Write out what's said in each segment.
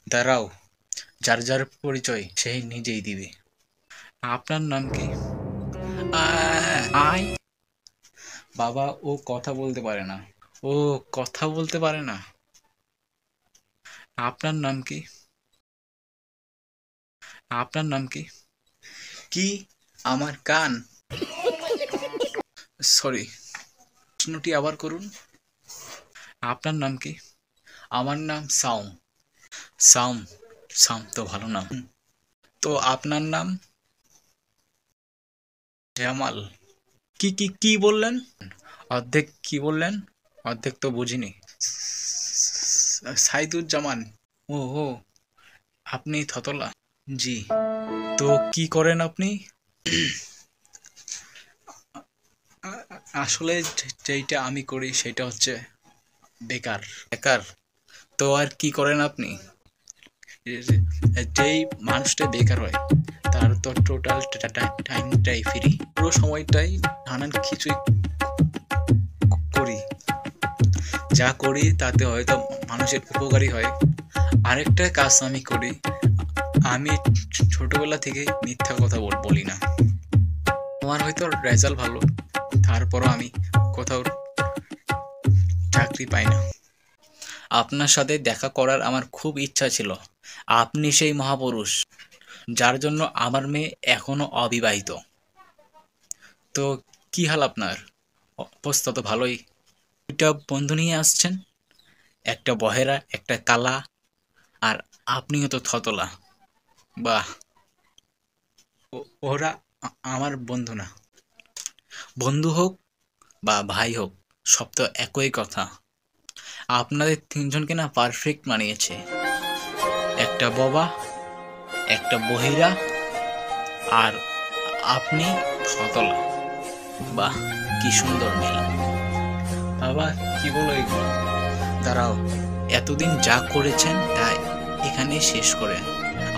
দাঁড়াও, যার যার পরিচয় সেই নিজেই দিবে। আপনার নাম কি? আয় বাবা, ও কথা বলতে পারে না। ও কথা বলতে পারে না। আপনার নাম কি? আপনার নাম কি? কি? আমার কান। সরি, প্রশ্নটি আবার করুন। আপনার নাম কি? আমার নাম সাউম। সাউম, সাম তো ভালো নাম। তো আপনার নাম? জামাল। কি কি কি বললেন? অর্ধেক কি বললেন? অর্ধেক তো বুঝিনি। সাইদুজ্জামান। ও ও, আপনি থতলা? জি। তো কি করেন আপনি? আসলে যেইটা আমি করি সেটা হচ্ছে বেকার। বেকার? তো আর কি করেন আপনি? যেই মানুষটা বেকার হয় তার তো টোটাল টাইমটাই ফ্রি, পুরো সময়টাই নানান কিছুই করি। যা করি তাতে হয়তো মানুষের উপকারী হয়। আরেকটা কাজ আমি করি, আমি ছোটবেলা থেকে মিথ্যা কথা বলি না। আমার হয়তো রেজাল্ট ভালো, তারপরও আমি কোথাও চাকরি পাই না। আপনার সাথে দেখা করার আমার খুব ইচ্ছা ছিল। আপনি সেই মহাপুরুষ যার জন্য আমার মেয়ে এখনো অবিবাহিত। তো কি হাল আপনার? অবস্থা তো ভালোই। দুইটা বন্ধু নিয়ে আসছেন, একটা বহেরা একটা কালা, আর আপনিও তো থতলা। বাহ। ওরা আমার বন্ধু না। বন্ধু হোক বা ভাই হোক, সব তো একই কথা। আপনাদের তিনজনকে না পারফেক্ট মানিয়েছে। একটা বোবা, একটা বহিরা, আর আপনি থতলা। বাহ, কি সুন্দর মিল। বাবা, কি বলো এগুলো? দাঁড়াও, এতদিন যা করেছেন তা এখানে শেষ করেন।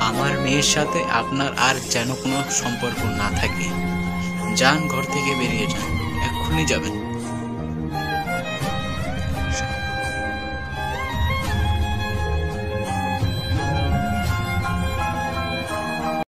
আমার মেয়ের সাথে আপনার আর যেন কোনো সম্পর্ক না থাকে। যান, ঘর থেকে বেরিয়ে যান, এক্ষুনি যাবেন।